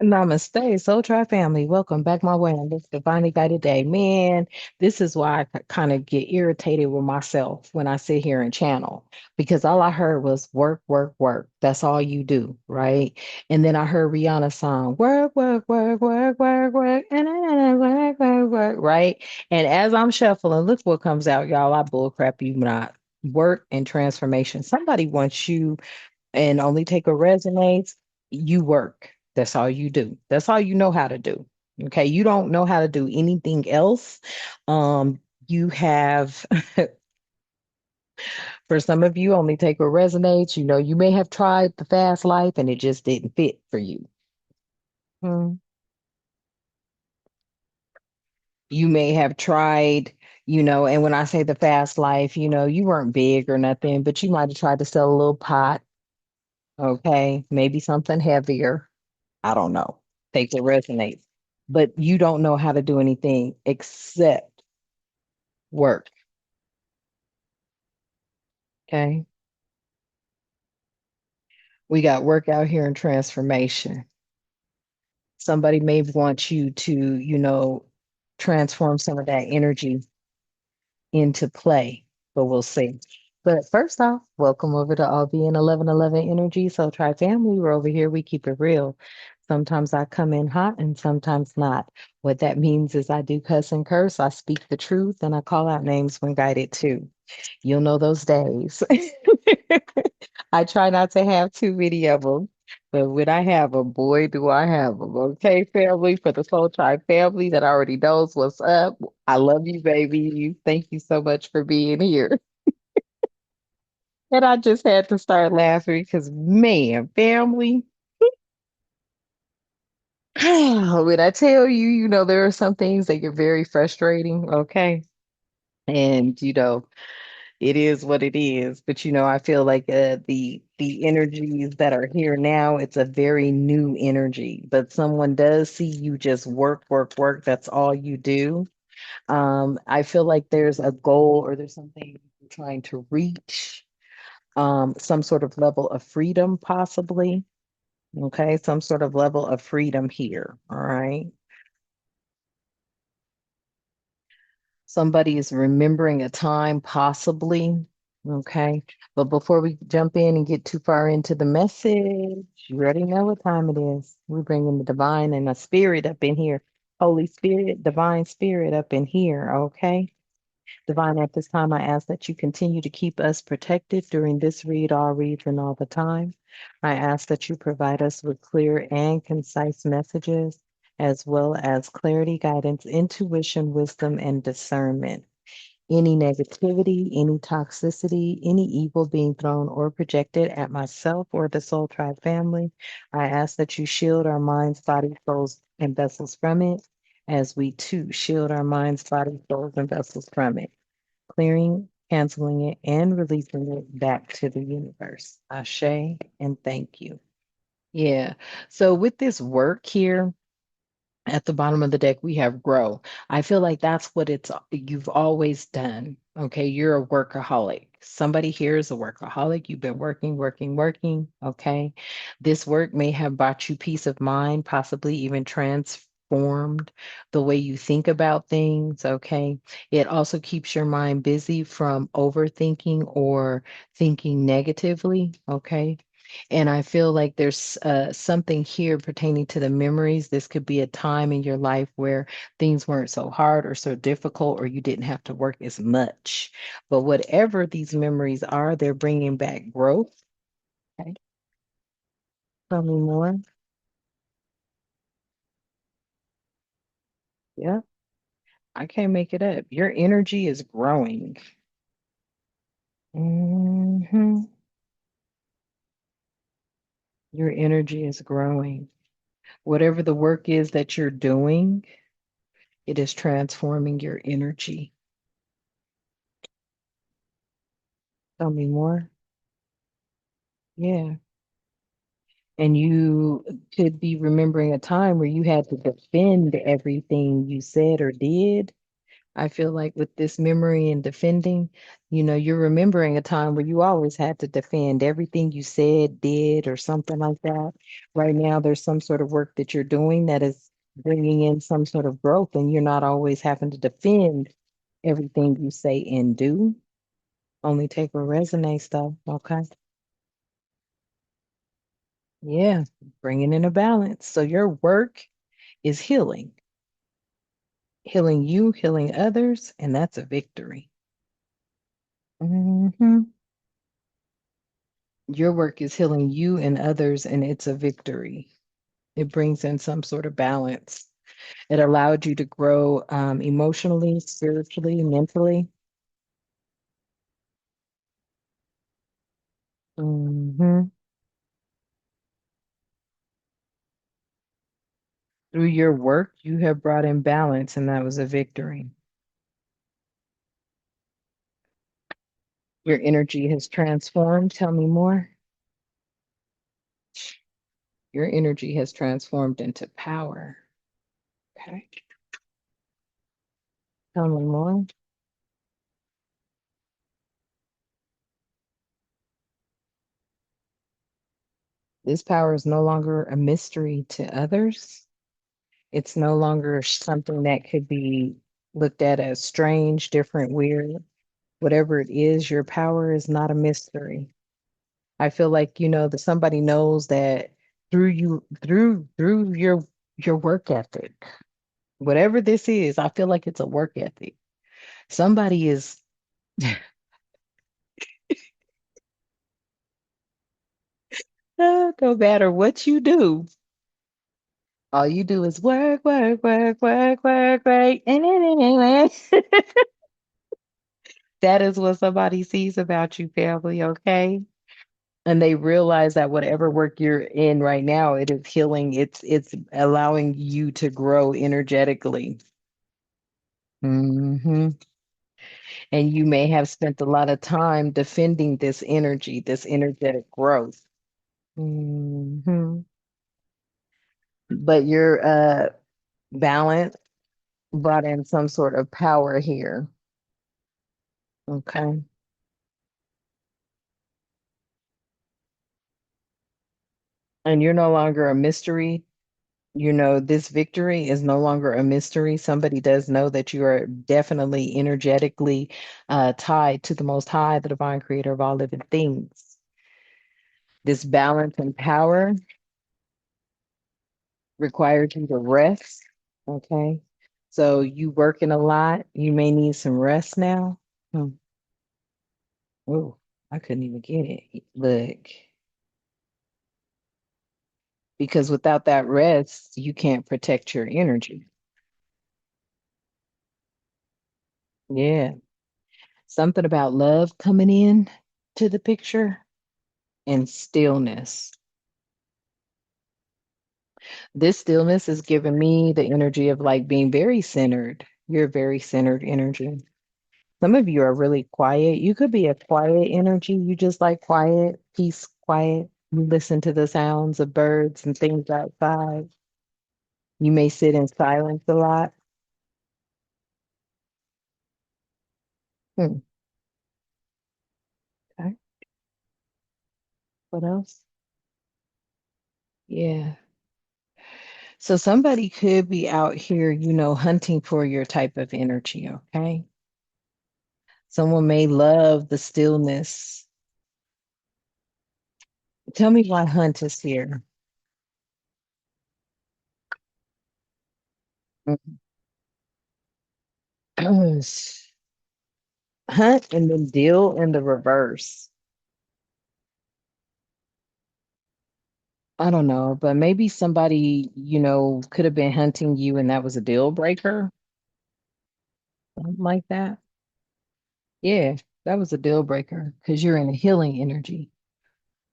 Namaste, Soul Tribe family. Welcome back my way on this divinely guided day. Man, this is why I kind of get irritated with myself when I sit here and channel because all I heard was work, work, work. That's all you do, right? And then I heard Rihanna's song, work, work, work, work, work, work, and then work, work, work, right? And as I'm shuffling, look what comes out, y'all. I bullcrap you not. Work and transformation. Somebody wants you and only take a resumes, you work. That's all you do. That's all you know how to do. Okay. You don't know how to do anything else. You have, for some of you, only take a resonates. You may have tried the fast life and it just didn't fit for you. Hmm. You may have tried, and when I say the fast life, you weren't big or nothing, but you might have tried to sell a little pot. Okay. Maybe something heavier. I don't know. Take what resonates. But you don't know how to do anything except work. Okay. We got work out here in transformation. Somebody may want you to, transform some of that energy into play, but we'll see. But first off, welcome over to All Being 1111 Energy. So, Tri Family, we're over here. We keep it real. Sometimes I come in hot and sometimes not. What that means is I do cuss and curse. I speak the truth and I call out names when guided too. You'll know those days. I try not to have too many of them, but when I have them, boy, do I have them. Okay, family, for the Soul Tribe family that already knows what's up. I love you, baby. Thank you so much for being here. And I just had to start laughing because, man, family, when I tell you, there are some things that get very frustrating. Okay. And, it is what it is. But I feel like the energies that are here now, it's a very new energy. But someone does see you just work, work, work. That's all you do. I feel like there's a goal or there's something you're trying to reach, some sort of level of freedom, possibly. Okay, some sort of level of freedom here. All right. Somebody is remembering a time, possibly. Okay. But before we jump in and get too far into the message, you already know what time it is. We're bringing the divine and the spirit up in here. Holy Spirit, divine spirit up in here. Okay. Divine, at this time, I ask that you continue to keep us protected during this read, all reads, and all the time. I ask that you provide us with clear and concise messages, as well as clarity, guidance, intuition, wisdom, and discernment. Any negativity, any toxicity, any evil being thrown or projected at myself or the Soul Tribe family, I ask that you shield our minds, bodies, souls, and vessels from it, as we too shield our minds, bodies, souls, and vessels from it, clearing, canceling it, and releasing it back to the universe. Ashe, and thank you. Yeah. So with this work here, at the bottom of the deck, we have grow. I feel like that's what you've always done. Okay, you're a workaholic. Somebody here is a workaholic. You've been working, working, working. Okay, this work may have brought you peace of mind, possibly even transformed the way you think about things. Okay, it also keeps your mind busy from overthinking or thinking negatively. Okay, and I feel like there's something here pertaining to the memories. This could be a time in your life where things weren't so hard or so difficult, or you didn't have to work as much. But whatever these memories are, they're bringing back growth. Okay. Tell me more. Yeah, I can't make it up. Your energy is growing. Hmm. Your energy is growing. Whatever the work is that you're doing, it is transforming your energy. Tell me more. Yeah. And you could be remembering a time where you had to defend everything you said or did, I feel like with this memory and defending, you're remembering a time where you always had to defend everything you said, did, or something like that. Right now, there's some sort of work that you're doing that is bringing in some sort of growth, and you're not always having to defend everything you say and do. Only take what resonates, stuff. Okay. Yeah. Bringing in a balance. So your work is healing you, healing others, and that's a victory. Hmm. Your work is healing you and others, and it's a victory. It brings in some sort of balance. It allowed you to grow emotionally, spiritually, mentally. Hmm. Through your work, you have brought in balance, and that was a victory. Your energy has transformed. Tell me more. Your energy has transformed into power. Okay. Tell me more. This power is no longer a mystery to others. It's no longer something that could be looked at as strange, different, weird. Whatever it is, your power is not a mystery. I feel like, that somebody knows that through you, through your work ethic, whatever this is, I feel like it's a work ethic. Somebody is, no matter what you do, all you do is work, work, work, work, work, work. That is what somebody sees about you, family, okay? And they realize that whatever work you're in right now, it is healing. It's allowing you to grow energetically. Hmm. And you may have spent a lot of time defending this energy, this energetic growth. Hmm. But your balance brought in some sort of power here. Okay. And you're no longer a mystery. This victory is no longer a mystery. Somebody does know that you are definitely energetically tied to the Most High, the divine creator of all living things. This balance and power requires you to rest. Okay. So you working a lot. You may need some rest now. Hmm. Oh, I couldn't even get it. Look, because without that rest, you can't protect your energy. Yeah. Something about love coming in to the picture and stillness. This stillness is giving me the energy of like being very centered. You're a very centered energy. Some of you are really quiet. You could be a quiet energy. You just like quiet, peace, quiet. You listen to the sounds of birds and things outside. You may sit in silence a lot. Hmm. Okay. What else? Yeah. So somebody could be out here, hunting for your type of energy, okay? Someone may love the stillness. Tell me why hunt is here. Hunt and then deal in the reverse. I don't know, but maybe somebody, could have been hunting you and that was a deal breaker, something like that. Yeah, that was a deal breaker because you're in a healing energy.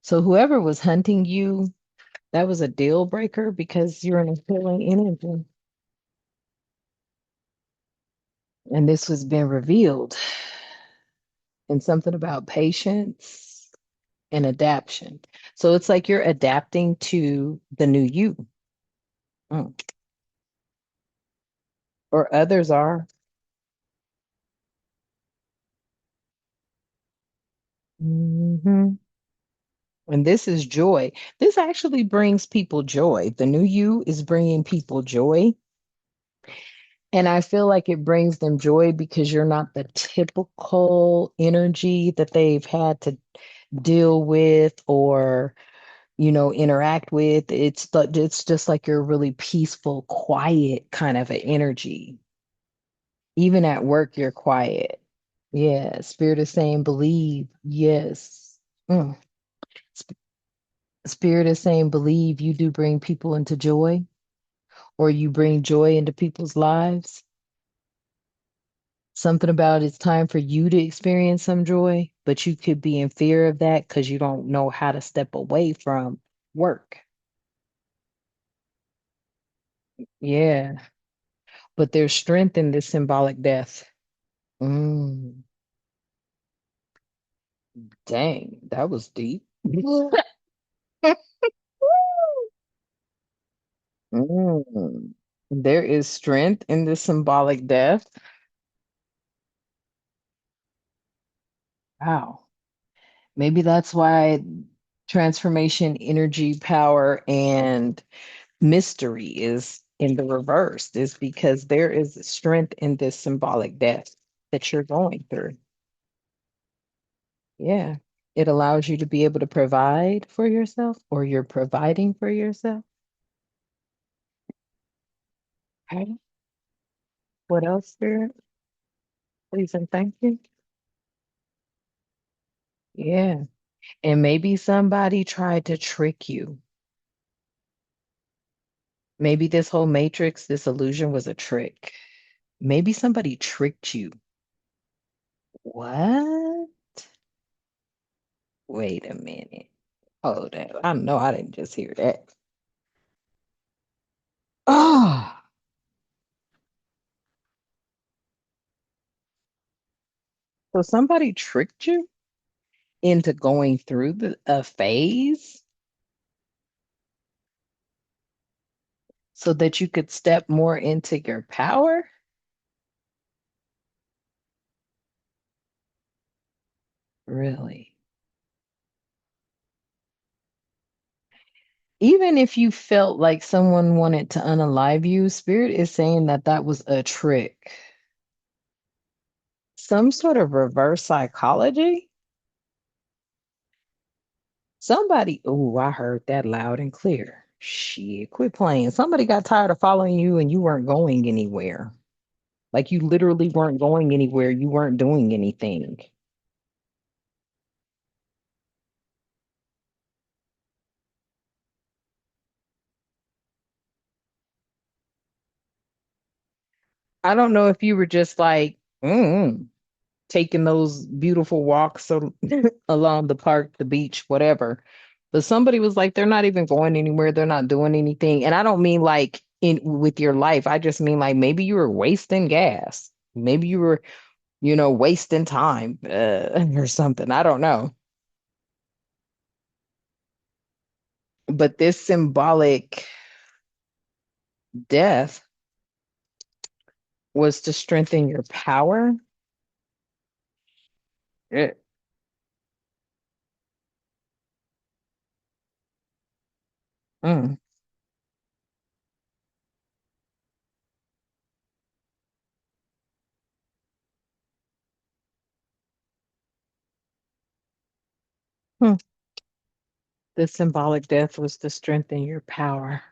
So whoever was hunting you, that was a deal breaker because you're in a healing energy. And this was being revealed. And something about patience and adaptation. So it's like you're adapting to the new you, mm, or others are. Hmm. And this is joy. This actually brings people joy. The new you is bringing people joy. And I feel like it brings them joy because you're not the typical energy that they've had to deal with or, interact with. It's just like you're really peaceful, quiet kind of an energy. Even at work, you're quiet. Yeah, spirit is saying believe. Yes. Mm. Sp- Spirit is saying believe you do bring people into joy or you bring joy into people's lives. Something about it's time for you to experience some joy, but you could be in fear of that because you don't know how to step away from work. Yeah, but there's strength in this symbolic death. Mm, dang, that was deep. Mm. There is strength in this symbolic death. Wow. Maybe that's why transformation, energy, power, and mystery is in the reverse, is because there is strength in this symbolic death that you're going through. Yeah. It allows you to be able to provide for yourself or you're providing for yourself. Okay. What else, Spirit? Please and thank you. Yeah. And maybe somebody tried to trick you. Maybe this whole matrix, this illusion was a trick. Maybe somebody tricked you. What? Wait a minute. Hold on. I know I didn't just hear that. Oh, so somebody tricked you into going through a phase so that you could step more into your power? Really? Even if you felt like someone wanted to unalive you, Spirit is saying that that was a trick. Some sort of reverse psychology? Somebody, oh, I heard that loud and clear. Shit, quit playing. Somebody got tired of following you and you weren't going anywhere. Like you literally weren't going anywhere. You weren't doing anything. I don't know if you were just like taking those beautiful walks along the park, the beach, whatever. But somebody was like, they're not even going anywhere. They're not doing anything. And I don't mean like in with your life. I just mean like maybe you were wasting gas. Maybe you were, wasting time or something. I don't know. But this symbolic death was to strengthen your power. Eh, mm, hmm. The symbolic death was to strengthen your power.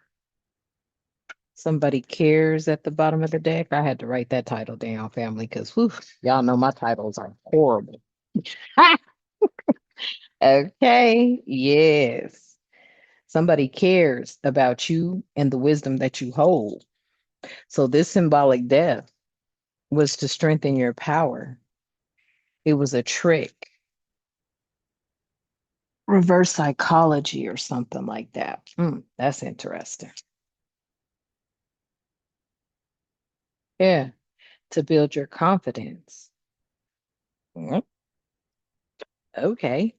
Somebody cares at the bottom of the deck. I had to write that title down, family, because y'all know my titles are horrible. Okay, yes. Somebody cares about you and the wisdom that you hold. So this symbolic death was to strengthen your power. It was a trick, reverse psychology or something like that. That's interesting. Yeah, to build your confidence. Mm, okay.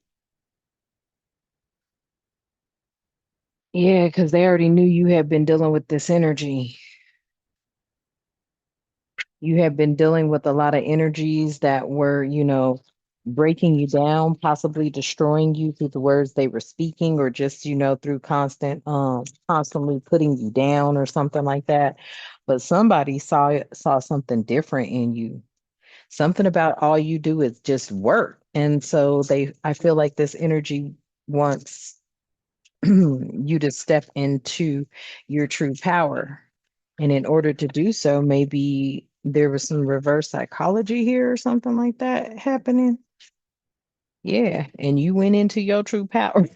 Yeah, because they already knew you had been dealing with this energy. You had been dealing with a lot of energies that were, breaking you down, possibly destroying you through the words they were speaking, or just, through constantly putting you down or something like that. But somebody saw something different in you. Something about all you do is just work. And so I feel like this energy wants you to step into your true power. And in order to do so, maybe there was some reverse psychology here or something like that happening. Yeah. And you went into your true power.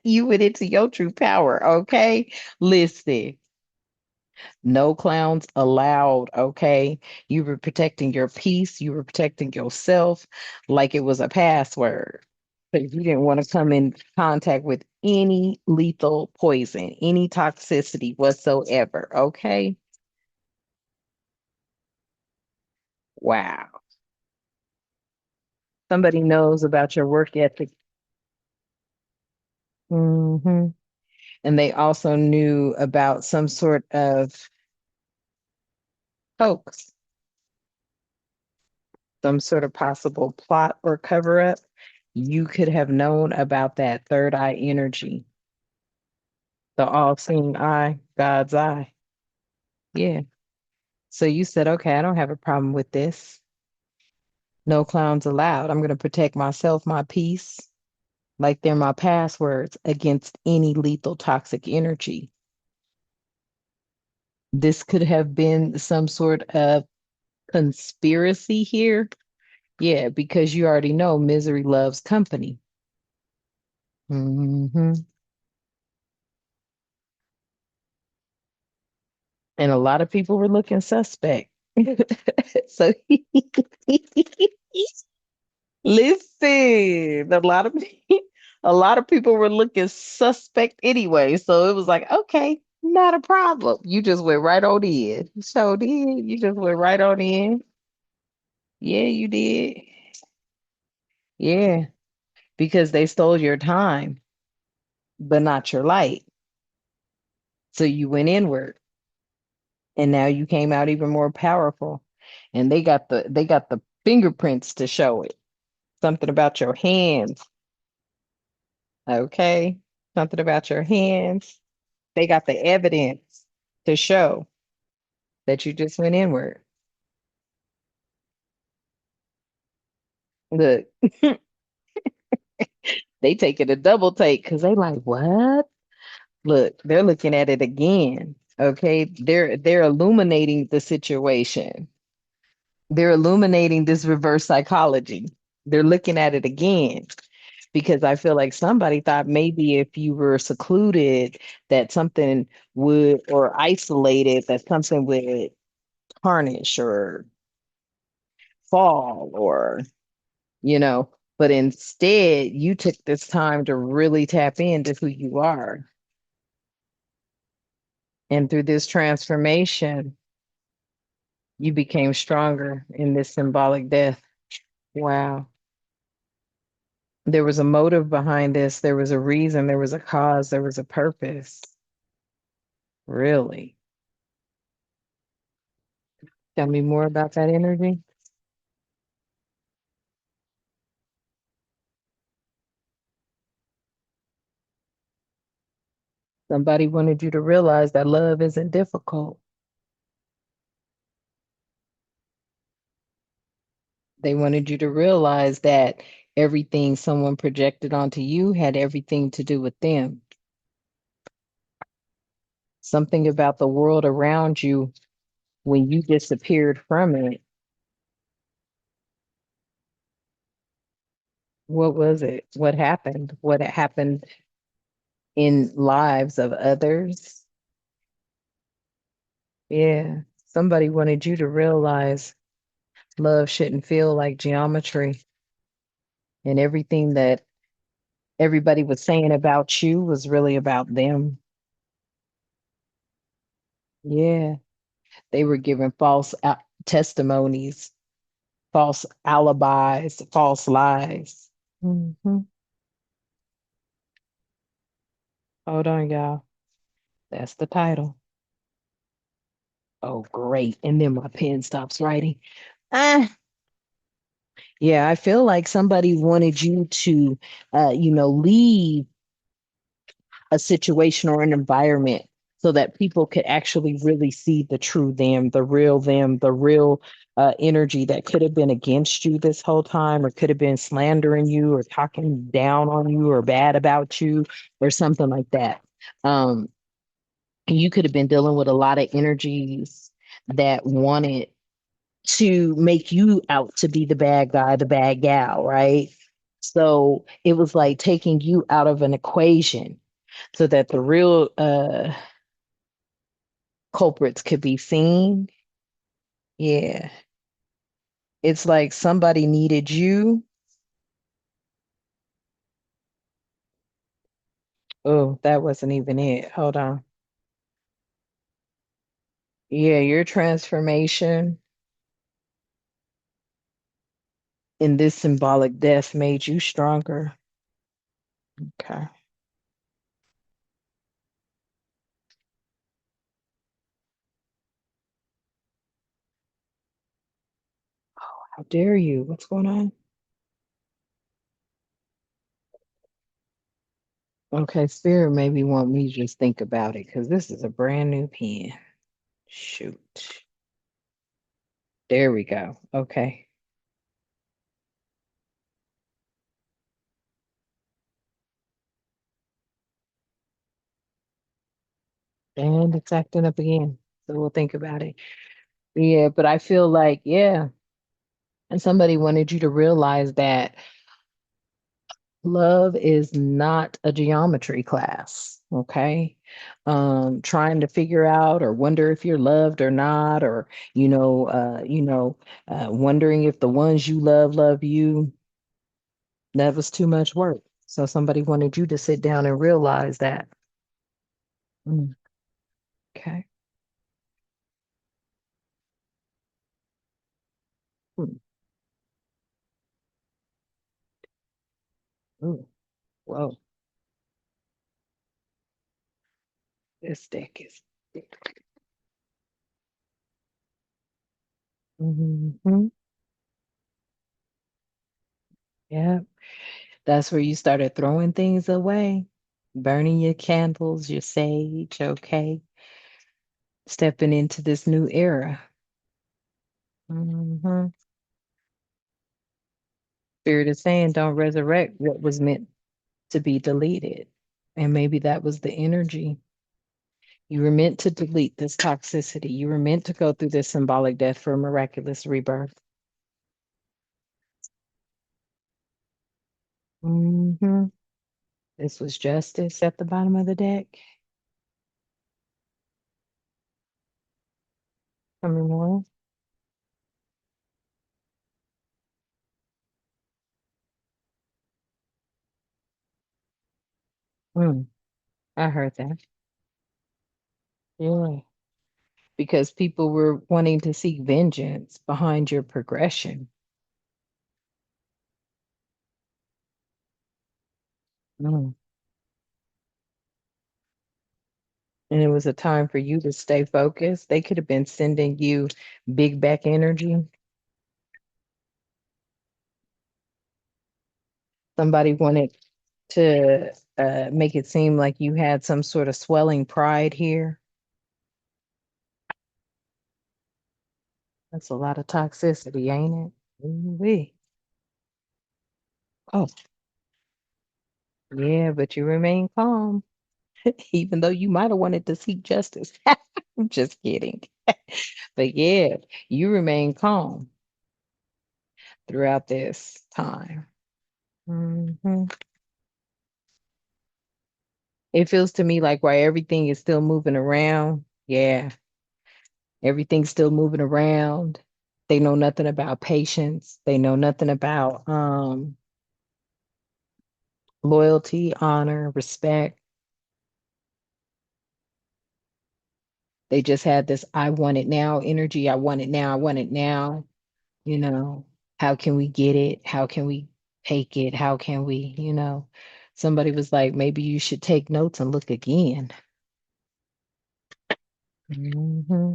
You went into your true power. Okay. Listen, no clowns allowed. Okay. You were protecting your peace. You were protecting yourself like it was a password. Because you didn't want to come in contact with any lethal poison, any toxicity whatsoever. Okay. Wow. Somebody knows about your work ethic. Hmm. And they also knew about some sort of hoax, some sort of possible plot or cover up. You could have known about that third eye energy, the all seeing eye, God's eye. Yeah. So you said, okay, I don't have a problem with this. No clowns allowed. I'm going to protect myself, my peace, like they're my passwords against any lethal toxic energy. This could have been some sort of conspiracy here. Yeah, because you already know misery loves company. Hmm. And a lot of people were looking suspect. So listen, a lot of people were looking suspect anyway. So it was like, okay, not a problem. You just went right on in. So did. You just went right on in. Yeah, you did. Yeah, because they stole your time, but not your light. So you went inward, and now you came out even more powerful. And they got the fingerprints to show it. Something about your hands, okay? Something about your hands. They got the evidence to show that you just went inward. Look, they taking a double take because they like, what? Look, they're looking at it again. Okay. They're illuminating the situation. They're illuminating this reverse psychology. They're looking at it again because I feel like somebody thought maybe if you were secluded, that something would, or isolated, that something would tarnish or fall or, you know, but instead you took this time to really tap into who you are. And through this transformation, you became stronger in this symbolic death. Wow. There was a motive behind this. There was a reason. There was a cause. There was a purpose. Really. Tell me more about that energy. Somebody wanted you to realize that love isn't difficult. They wanted you to realize that everything someone projected onto you had everything to do with them. Something about the world around you when you disappeared from it. What was it? What happened? What happened in lives of others? Yeah. Somebody wanted you to realize love shouldn't feel like geometry, and everything that everybody was saying about you was really about them. Yeah. They were giving false testimonies, false alibis, false lies. Hmm. Hold on, y'all. That's the title. Oh, great. And then my pen stops writing. Ah, Yeah, I feel like somebody wanted you to, leave a situation or an environment so that people could actually really see the true them, the real energy that could have been against you this whole time, or could have been slandering you, or talking down on you, or bad about you, or something like that. Um, you could have been dealing with a lot of energies that wanted to make you out to be the bad guy, the bad gal, right? So it was like taking you out of an equation so that the real culprits could be seen. Yeah. It's like somebody needed you. Oh, that wasn't even it. Hold on. Yeah, your transformation in this symbolic death made you stronger. Okay. How dare you? What's going on? Okay, Spirit maybe want me to just think about it because this is a brand new pen. Shoot. There we go. Okay. And it's acting up again. So we'll think about it. Yeah, but I feel like, yeah. And somebody wanted you to realize that love is not a geometry class. Okay. Trying to figure out or wonder if you're loved or not, or, wondering if the ones you love you. That was too much work. So somebody wanted you to sit down and realize that. Mm, okay. Mm, ooh, whoa. This deck is. Hmm. Yeah. That's where you started throwing things away, burning your candles, your sage, okay? Stepping into this new era. Hmm. Spirit is saying, don't resurrect what was meant to be deleted. And maybe that was the energy. You were meant to delete this toxicity. You were meant to go through this symbolic death for a miraculous rebirth. Hmm. This was justice at the bottom of the deck. Coming on. Mm, I heard that. Yeah. Because people were wanting to seek vengeance behind your progression. Mm. And it was a time for you to stay focused. They could have been sending you big back energy. Somebody wanted to make it seem like you had some sort of swelling pride here. That's a lot of toxicity, ain't it? Ooh-wee. Oh, yeah, but you remain calm, even though you might have wanted to seek justice. I'm just kidding. But yeah, you remain calm throughout this time. Hmm. It feels to me like while everything is still moving around, yeah, everything's still moving around. They know nothing about patience. They know nothing about loyalty, honor, respect. They just had this I want it now energy. I want it now. I want it now. You know, how can we get it? How can we take it? How can we? Somebody was like, maybe you should take notes and look again. Hmm.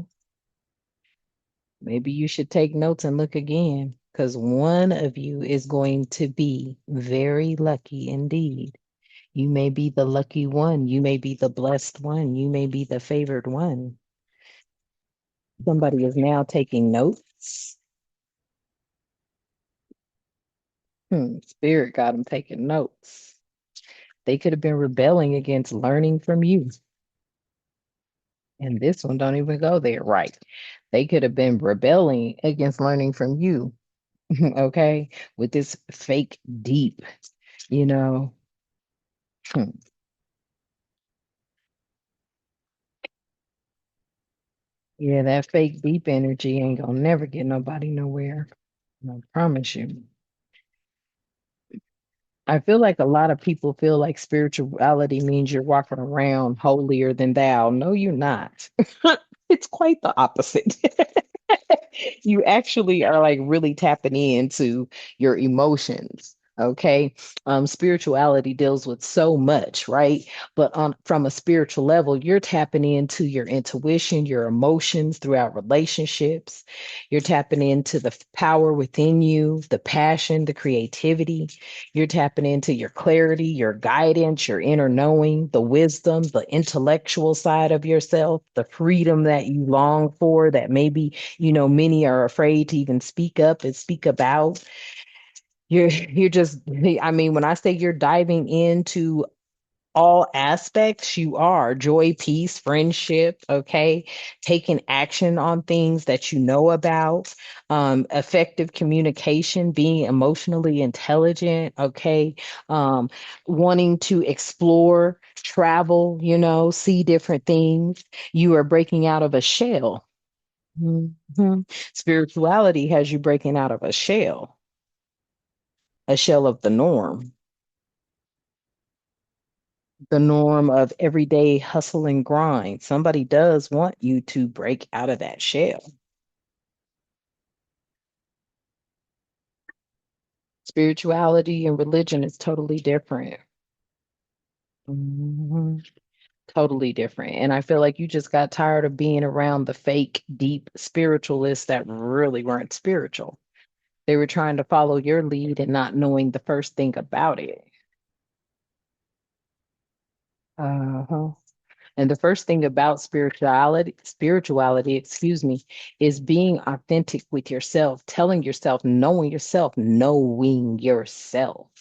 Maybe you should take notes and look again. because one of you is going to be very lucky indeed. You may be the lucky one. You may be the blessed one. You may be the favored one. Somebody is now taking notes. Spirit got them taking notes. They could have been rebelling against learning from you. And this one don't even go there, right? They could have been rebelling against learning from you, okay? With this fake deep, you know. Hmm. Yeah, that fake deep energy ain't gonna never get nobody nowhere. I promise you. I feel like a lot of people feel like spirituality means you're walking around holier than thou. No, you're not. It's quite the opposite. You actually are like really tapping into your emotions. Okay. Spirituality deals with so much, right? But on from a spiritual level, you're tapping into your intuition, your emotions throughout relationships. You're tapping into the power within you, the passion, the creativity. You're tapping into your clarity, your guidance, your inner knowing, the wisdom, the intellectual side of yourself, the freedom that you long for that maybe, many are afraid to even speak up and speak about. You're just, I mean, when I say you're diving into all aspects, you are joy, peace, friendship, okay, taking action on things that you know about, effective communication, being emotionally intelligent, okay, um, wanting to explore, travel, see different things. You are breaking out of a shell. Mhm. Spirituality has you breaking out of a shell of the norm of everyday hustle and grind. Somebody does want you to break out of that shell. Spirituality and religion is totally different. Mhm. Totally different. And I feel like you just got tired of being around the fake, deep spiritualists that really weren't spiritual. They were trying to follow your lead and not knowing the first thing about it. Uh-huh. And the first thing about spirituality, excuse me, is being authentic with yourself, telling yourself, knowing yourself, knowing yourself.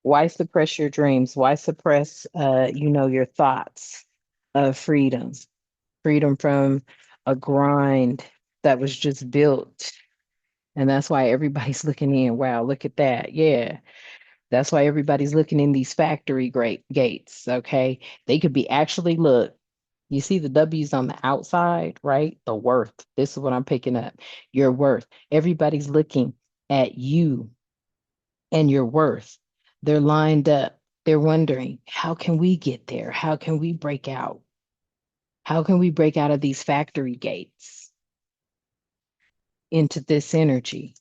Why suppress your dreams? Why suppress, your thoughts of freedom? Freedom from a grind that was just built. And that's why everybody's looking in. Wow, look at that. Yeah. That's why everybody's looking in these factory great gates. Okay. They could be actually, look, you see the W's on the outside, right? The worth. This is what I'm picking up. Your worth. Everybody's looking at you and your worth. They're lined up. They're wondering, how can we get there? How can we break out? How can we break out of these factory gates into this energy,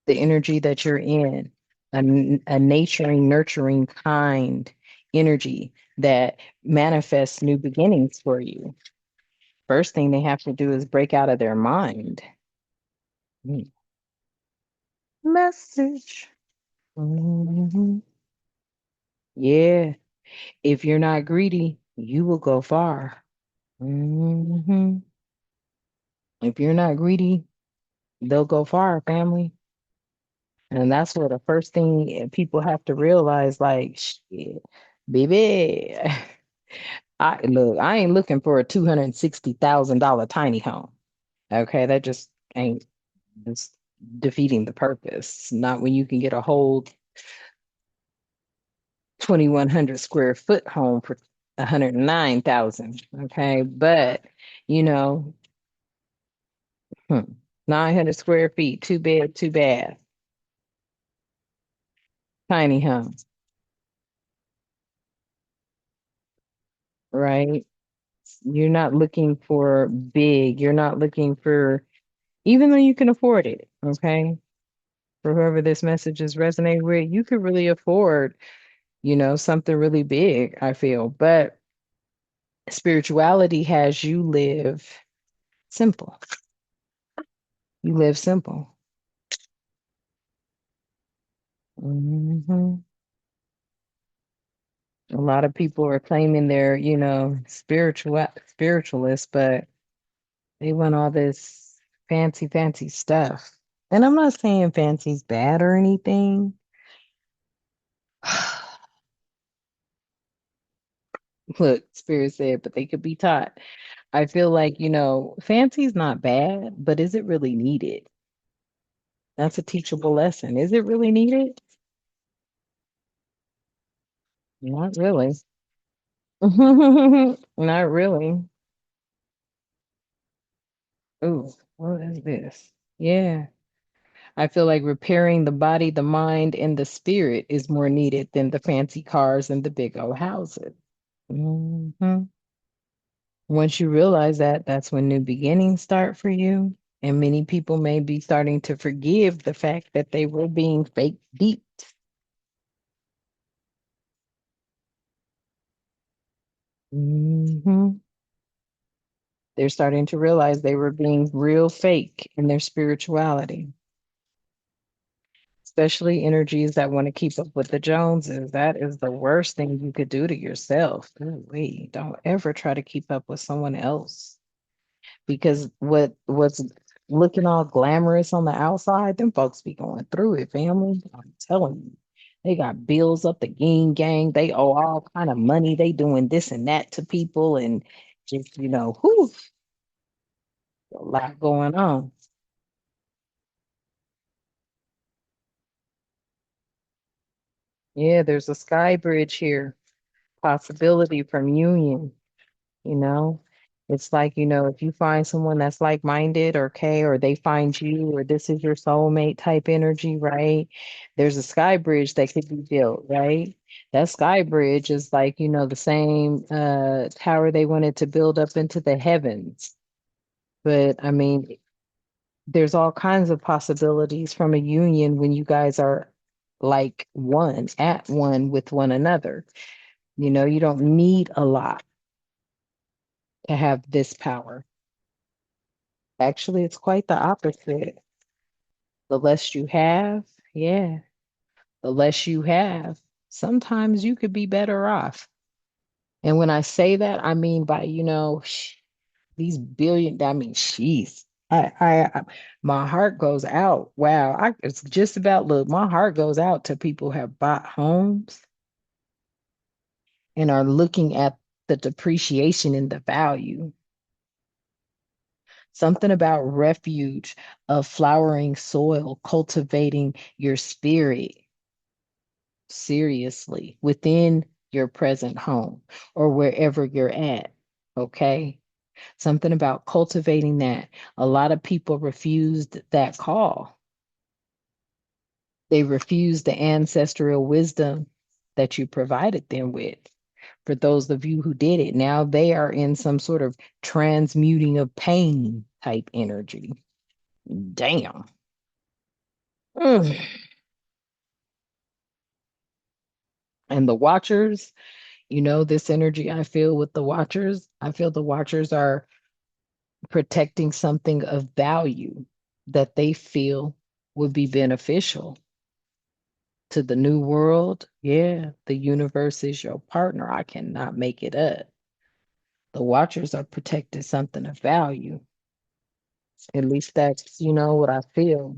the energy that you're in, a naturing, nurturing, kind energy that manifests new beginnings for you? First thing they have to do is break out of their mind. Mm. Message. Mhm. Yeah. If you're not greedy, you will go far. Hmm. If you're not greedy, they'll go far, family. And that's what the first thing people have to realize, like, shit, baby. I ain't looking for a $260,000 tiny home. Okay, that just ain't it's defeating the purpose. Not when you can get a whole 2,100 square foot home for 109,000. Okay. But, you know, hmm, 900 square feet, two bed, two bath, tiny home, right? You're not looking for big. You're not looking for, even though you can afford it. Okay. For whoever this message is resonating with, you could really afford, something really big, I feel. But spirituality has you live simple. You live simple. Hmm. A lot of people are claiming they're, spiritualists, but they want all this fancy, fancy stuff. And I'm not saying fancy's bad or anything. Look, Spirit said, but they could be taught. I feel like, fancy's not bad, but is it really needed? That's a teachable lesson. Is it really needed? Not really. Not really. Ooh, what is this? Yeah. I feel like repairing the body, the mind, and the spirit is more needed than the fancy cars and the big old houses. Hmm. Once you realize that, that's when new beginnings start for you. And many people may be starting to forgive the fact that they were being fake deep. Hmm. They're starting to realize they were being real fake in their spirituality, especially energies that want to keep up with the Joneses. That is the worst thing you could do to yourself. Ooh, wait, don't ever try to keep up with someone else because what's looking all glamorous on the outside, them folks be going through it, family. I'm telling you. They got bills up the yin gang. They owe all kind of money. They doing this and that to people and just, whew, a lot going on. Yeah, there's a sky bridge here, possibility from union, you know. It's like, if you find someone that's like-minded or okay, or they find you, or this is your soulmate type energy, right? There's a sky bridge that could be built, right? That sky bridge is like, the same tower they wanted to build up into the heavens. But I mean, there's all kinds of possibilities from a union when you guys are like one, at one with one another. You don't need a lot to have this power. Actually, it's quite the opposite. The less you have, yeah, the less you have, sometimes you could be better off. And when I say that, I mean by, these billion, I mean, she's, my heart goes out. Wow. It's just about, look, my heart goes out to people who have bought homes and are looking at the depreciation in the value. Something about refuge of flowering soil, cultivating your spirit seriously within your present home or wherever you're at. Okay. Something about cultivating that. A lot of people refused that call. They refused the ancestral wisdom that you provided them with. For those of you who did it, now they are in some sort of transmuting of pain type energy. Damn. Mm. And the watchers, this energy I feel with the watchers, I feel the watchers are protecting something of value that they feel would be beneficial to the new world. Yeah, the universe is your partner. I cannot make it up. The watchers are protecting something of value. At least that's, what I feel.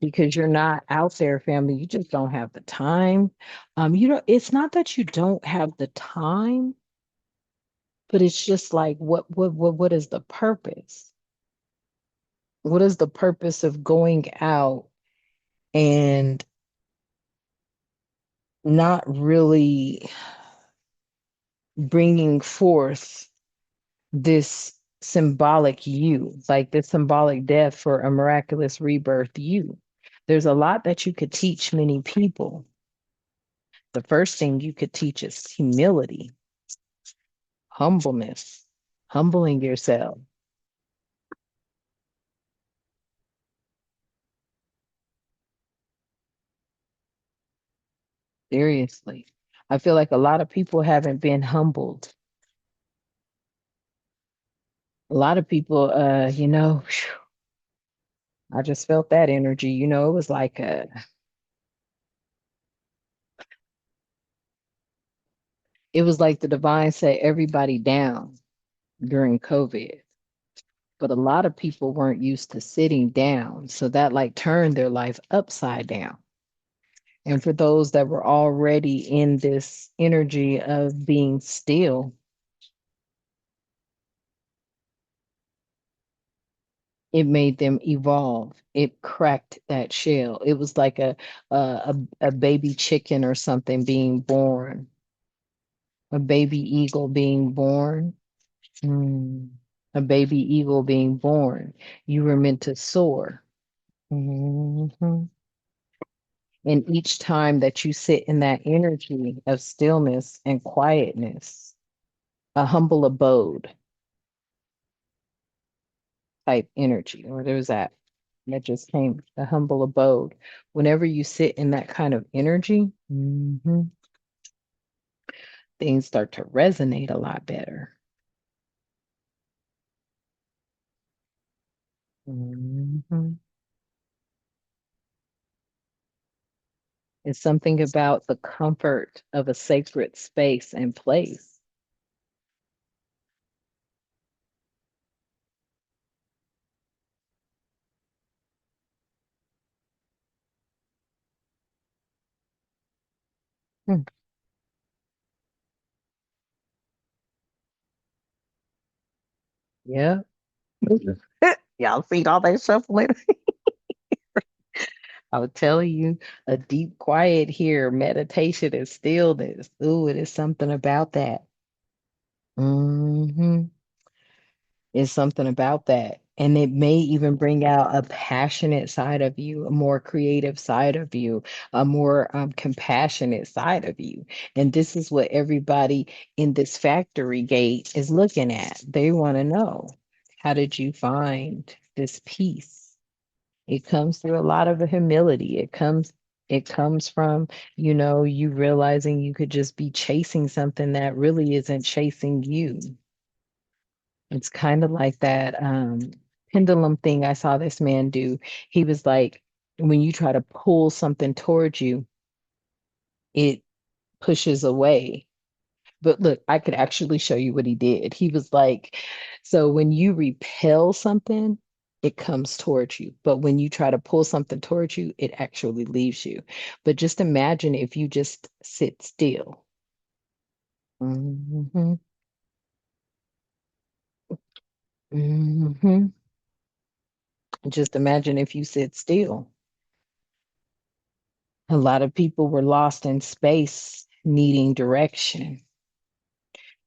Because you're not out there, family. You just don't have the time. It's not that you don't have the time, but it's just like what is the purpose? What is the purpose of going out and not really bringing forth this symbolic you, like this symbolic death for a miraculous rebirth you? There's a lot that you could teach many people. The first thing you could teach is humility, humbleness, humbling yourself. Seriously. I feel like a lot of people haven't been humbled. A lot of people, I just felt that energy. It was like the divine set everybody down during COVID. But a lot of people weren't used to sitting down. So that like turned their life upside down. And for those that were already in this energy of being still, it made them evolve. It cracked that shell. It was like a baby chicken or something being born, a baby eagle being born. Mm. A baby eagle being born. You were meant to soar. Mhm. And each time that you sit in that energy of stillness and quietness, a humble abode type energy, or there's that just came, a humble abode. Whenever you sit in that kind of energy, things start to resonate a lot better. Mhm. It's something about the comfort of a sacred space and place. Hmm. Yeah. Y'all seen all that shuffling? I would tell you a deep quiet here, meditation and stillness. Ooh, it is something about that. Hmm. It's something about that. And it may even bring out a passionate side of you, a more creative side of you, a more compassionate side of you. And this is what everybody in this factory gate is looking at. They want to know, how did you find this peace? It comes through a lot of humility. It comes from, you realizing you could just be chasing something that really isn't chasing you. It's kind of like that pendulum thing I saw this man do. He was like, when you try to pull something towards you, it pushes away. But look, I could actually show you what he did. He was like, so when you repel something, it comes towards you. But when you try to pull something towards you, it actually leaves you. But just imagine if you just sit still. Hmm. Hmm. Just imagine if you sit still. A lot of people were lost in space, needing direction.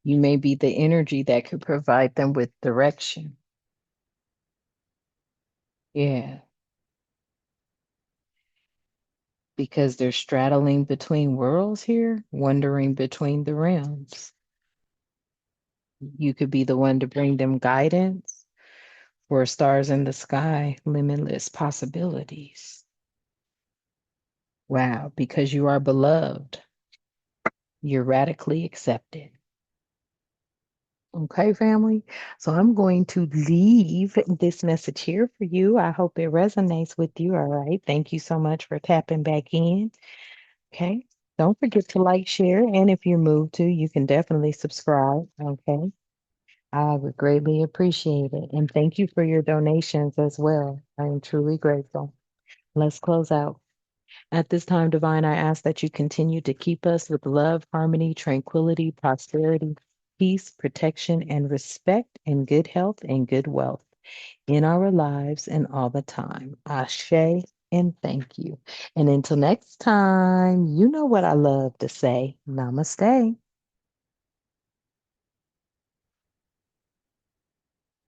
You may be the energy that could provide them with direction. Yeah, because they're straddling between worlds here, wandering between the realms. You could be the one to bring them guidance for stars in the sky, limitless possibilities. Wow, because you are beloved, you're radically accepted. Okay, family. So I'm going to leave this message here for you. I hope it resonates with you. All right. Thank you so much for tapping back in. Okay. Don't forget to like, share, and if you're moved to, you can definitely subscribe. Okay. I would greatly appreciate it. And thank you for your donations as well. I am truly grateful. Let's close out. At this time, Divine, I ask that you continue to keep us with love, harmony, tranquility, prosperity, peace, protection, and respect, and good health and good wealth in our lives and all the time. Ashe and thank you. And until next time, you know what I love to say. Namaste.